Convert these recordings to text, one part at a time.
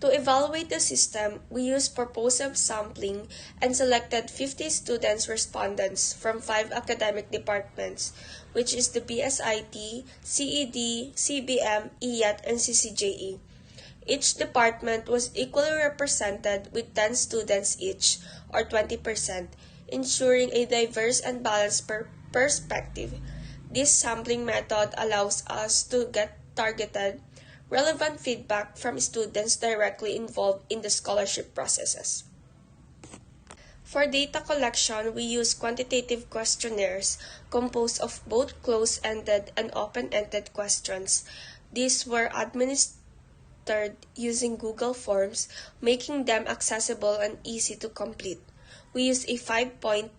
To evaluate the system, we used purposive sampling and selected 50 students respondents from 5 academic departments, which is the BSIT, CED, CBM, EYAT, and CCJE. Each department was equally represented with 10 students each, or 20%, ensuring a diverse and balanced perspective. This sampling method allows us to get targeted, relevant feedback from students directly involved in the scholarship processes. For data collection, we use quantitative questionnaires composed of both closed-ended and open-ended questions. These were administered using Google Forms, making them accessible and easy to complete. We use a 5-point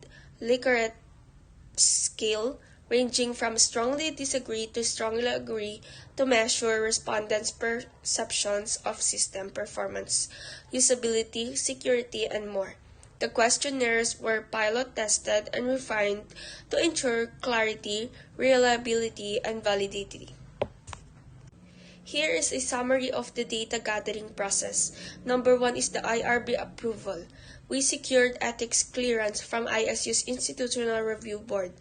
Likert scale ranging from strongly disagree to strongly agree to measure respondents' perceptions of system performance, usability, security, and more. The questionnaires were pilot tested and refined to ensure clarity, reliability, and validity. Here is a summary of the data gathering process. Number 1 is the IRB approval. We secured ethics clearance from ISU's Institutional Review Board.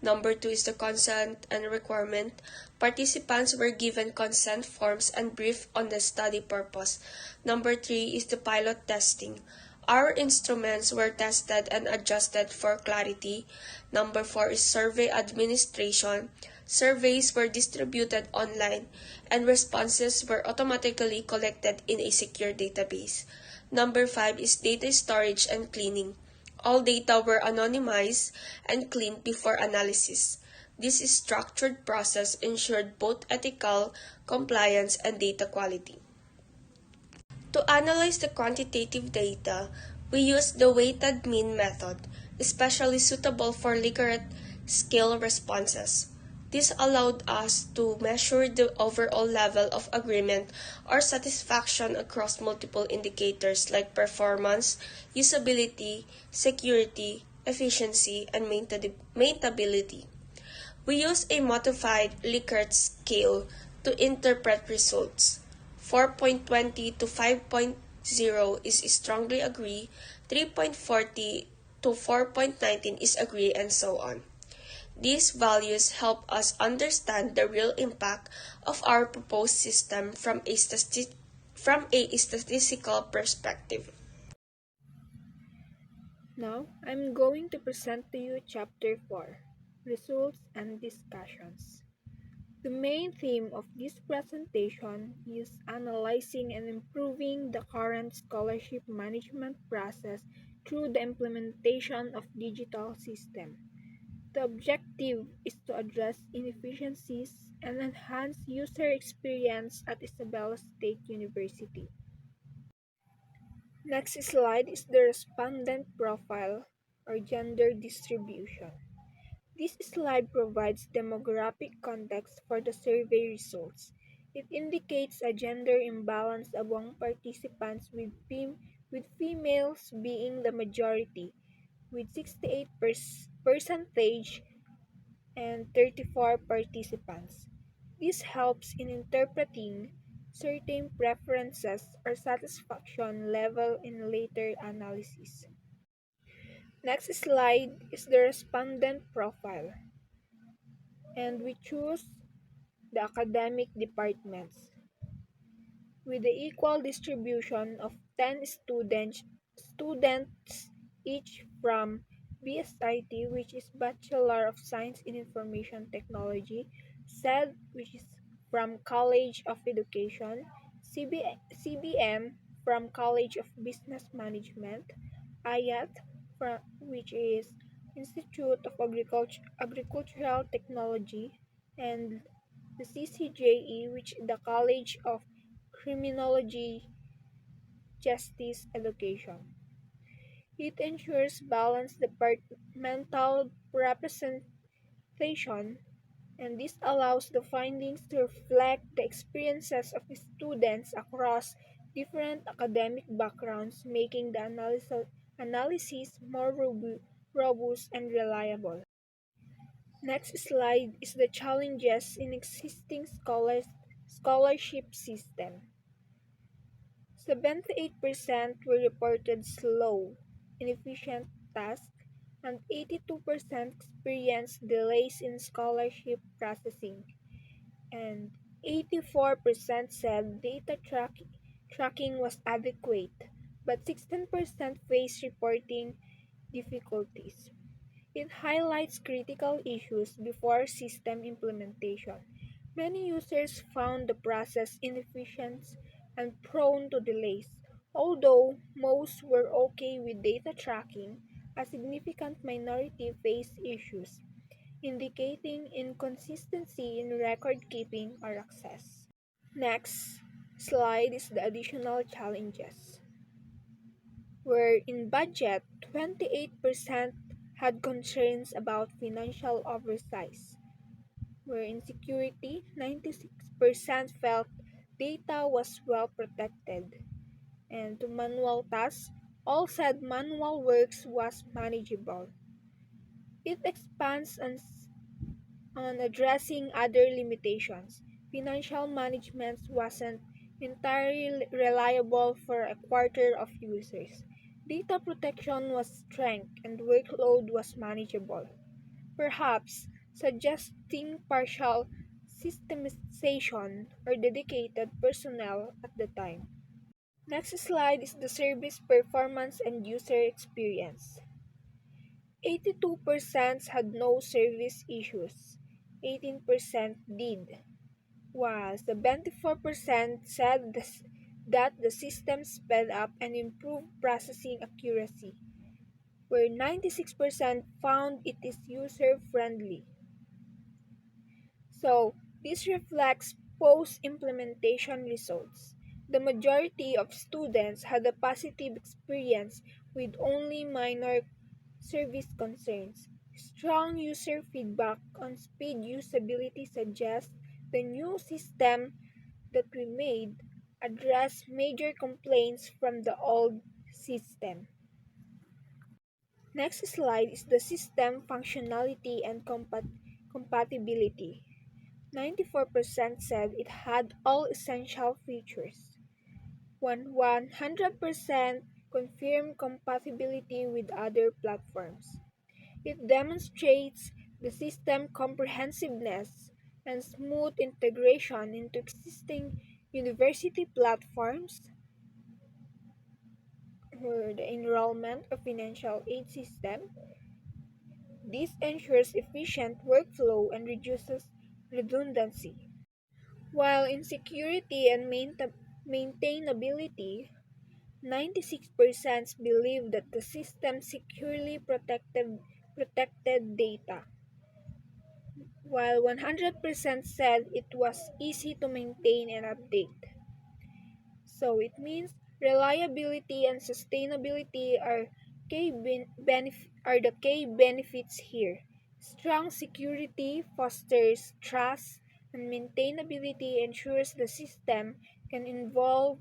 Number 2 is the consent and requirement. Participants were given consent forms and briefed on the study purpose. Number 3 is the pilot testing. Our instruments were tested and adjusted for clarity. Number 4 is survey administration. Surveys were distributed online, and responses were automatically collected in a secure database. Number 5 is data storage and cleaning. All data were anonymized and cleaned before analysis. This structured process ensured both ethical compliance and data quality. To analyze the quantitative data, we used the weighted mean method, especially suitable for Likert scale responses. This allowed us to measure the overall level of agreement or satisfaction across multiple indicators like performance, usability, security, efficiency, and maintainability. We use a modified Likert scale to interpret results. 4.20 to 5.0 is strongly agree, 3.40 to 4.19 is agree, and so on. These values help us understand the real impact of our proposed system from a statistical perspective. Now, I'm going to present to you Chapter 4, Results and Discussions. The main theme of this presentation is analyzing and improving the current scholarship management process through the implementation of digital system. The objective is to address inefficiencies and enhance user experience at Isabela State University. Next slide is the respondent profile or gender distribution. This slide provides demographic context for the survey results. It indicates a gender imbalance among participants with females being the majority, with 68% and 34 participants. This helps in interpreting certain preferences or satisfaction level in later analysis. Next slide is the respondent profile, and we choose the academic departments. With the equal distribution of 10 students each from BSIT, which is Bachelor of Science in Information Technology, SED, which is from College of Education, CBM from College of Business Management, IAT, which is Institute of Agricultural Technology, and the CCJE, which is the College of Criminology, Justice, Education. It ensures balanced departmental representation, and this allows the findings to reflect the experiences of students across different academic backgrounds, making the analysis more robust and reliable. Next slide is the challenges in existing scholarship system. 78% were reported slow, inefficient tasks, and 82% experienced delays in scholarship processing, and 84% said tracking was adequate, but 16% faced reporting difficulties. It highlights critical issues before system implementation. Many users found the process inefficient and prone to delays. Although most were okay with data tracking, a significant minority faced issues, indicating inconsistency in record keeping or access. Next slide is the additional challenges, where in budget, 28% had concerns about financial oversight, where in security, 96% felt data was well protected, and to manual tasks, all said manual works was manageable. It expands on addressing other limitations. Financial management wasn't entirely reliable for a quarter of users. Data protection was strength and workload was manageable, perhaps suggesting partial systemization or dedicated personnel at the time. Next slide is the service performance and user experience. 82% had no service issues, 18% did, while 74% said that the system sped up and improved processing accuracy, where 96% found it is user-friendly. So, this reflects post-implementation results. The majority of students had a positive experience with only minor service concerns. Strong user feedback on speed usability suggests the new system that we made addressed major complaints from the old system. Next slide is the system functionality and compatibility. 94% said it had all essential features. 100% confirmed compatibility with other platforms. It demonstrates the system comprehensiveness and smooth integration into existing university platforms or the enrollment of financial aid system. This ensures efficient workflow and reduces redundancy. While in security and maintainability, 96% believe that the system securely protected data, while 100% said it was easy to maintain and update. So it means reliability and sustainability are the key benefits here. Strong security fosters trust, and maintainability ensures the system can evolve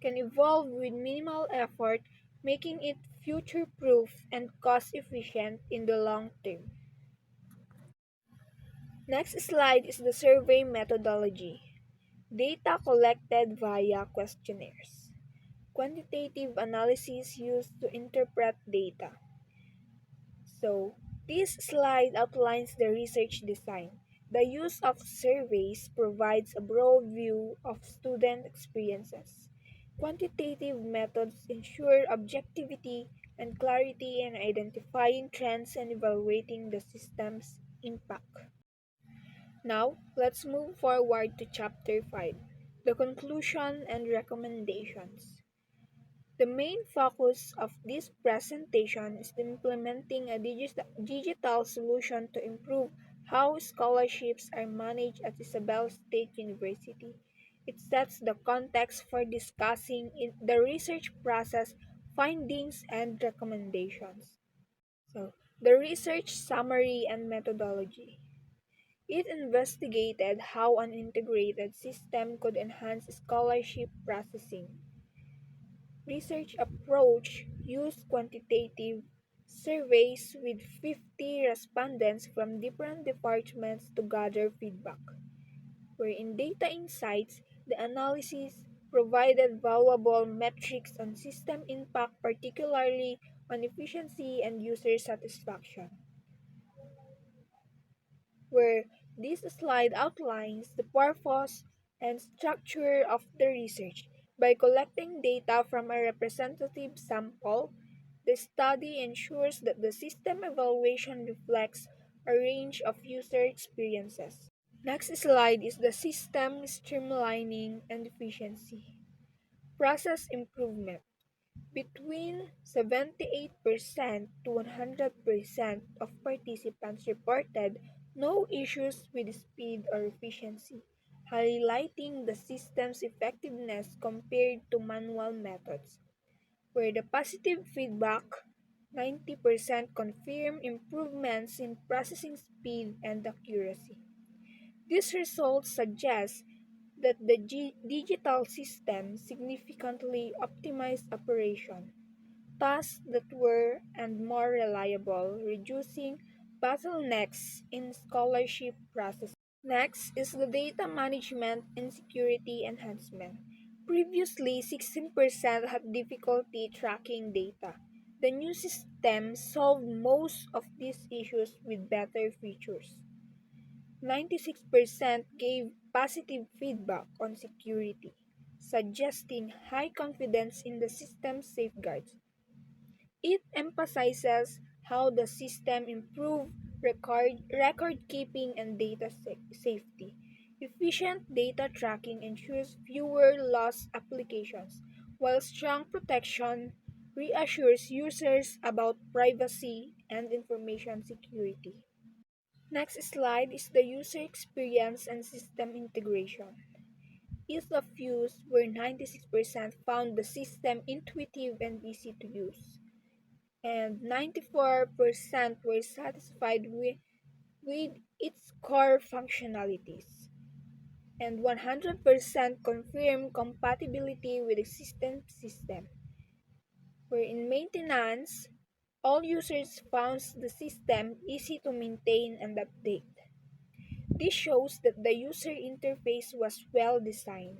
with minimal effort, making it future-proof and cost-efficient in the long term. Next slide is the survey methodology. Data collected via questionnaires. Quantitative analysis used to interpret data. So, this slide outlines the research design. The use of surveys provides a broad view of student experiences. Quantitative methods ensure objectivity and clarity in identifying trends and evaluating the system's impact. Now, let's move forward to Chapter 5, the conclusion and recommendations. The main focus of this presentation is implementing a digital solution to improve how scholarships are managed at Isabel State University. It sets the context for discussing the research process, findings, and recommendations. So, the research summary and methodology. It investigated how an integrated system could enhance scholarship processing. Research approach used quantitative surveys with 50 respondents from different departments to gather feedback, where in data insights, the analysis provided valuable metrics on system impact, particularly on efficiency and user satisfaction, where this slide outlines the purpose and structure of the research. By collecting data from a representative sample, the study ensures that the system evaluation reflects a range of user experiences. Next slide is the system streamlining and efficiency. Process improvement. Between 78% to 100% of participants reported no issues with speed or efficiency, highlighting the system's effectiveness compared to manual methods, where the positive feedback 90% confirm improvements in processing speed and accuracy. These results suggest that the digital system significantly optimized operation, tasks that were and more reliable, reducing bottlenecks in scholarship process. Next is the data management and security enhancement. Previously, 16% had difficulty tracking data. The new system solved most of these issues with better features. 96% gave positive feedback on security, suggesting high confidence in the system's safeguards. It emphasizes how the system improved record keeping and data safety. Efficient data tracking ensures fewer lost applications, while strong protection reassures users about privacy and information security. Next slide is the user experience and system integration. Ease of use, where 96% found the system intuitive and easy to use, and 94% were satisfied with its core functionalities, and 100% confirmed compatibility with existing system, where in maintenance, all users found the system easy to maintain and update. This shows that the user interface was well designed,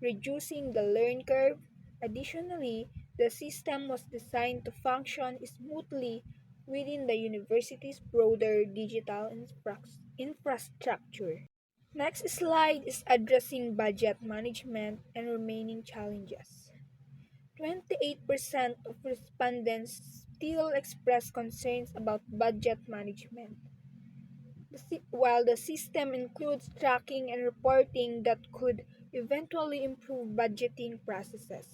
reducing the learn curve. Additionally, the system was designed to function smoothly within the university's broader digital infrastructure. Next slide is addressing budget management and remaining challenges. 28% of respondents still express concerns about budget management. While the system includes tracking and reporting that could eventually improve budgeting processes,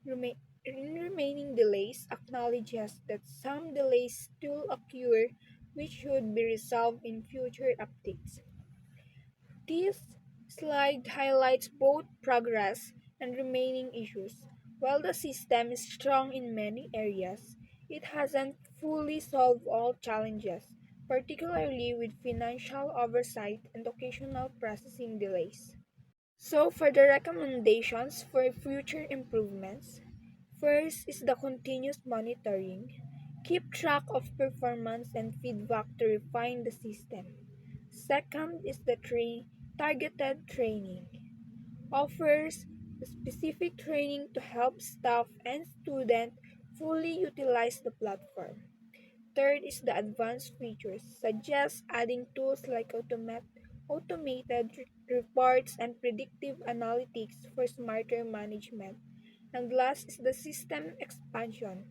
remaining delays acknowledges that some delays still occur which should be resolved in future updates. This slide highlights both progress and remaining issues. While the system is strong in many areas, it hasn't fully solved all challenges, particularly with financial oversight and occasional processing delays. So, for the recommendations for future improvements, first is the continuous monitoring. Keep track of performance and feedback to refine the system. Second is the targeted training. Offers specific training to help staff and students fully utilize the platform. Third is the advanced features. Suggest adding tools like automated reports and predictive analytics for smarter management. And last is the system expansion,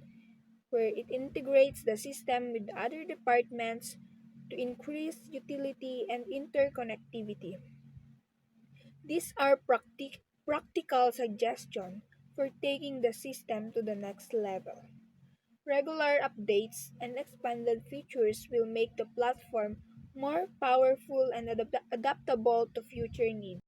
where it integrates the system with other departments to increase utility and interconnectivity. These are practical suggestions for taking the system to the next level. Regular updates and expanded features will make the platform more powerful and adaptable to future needs.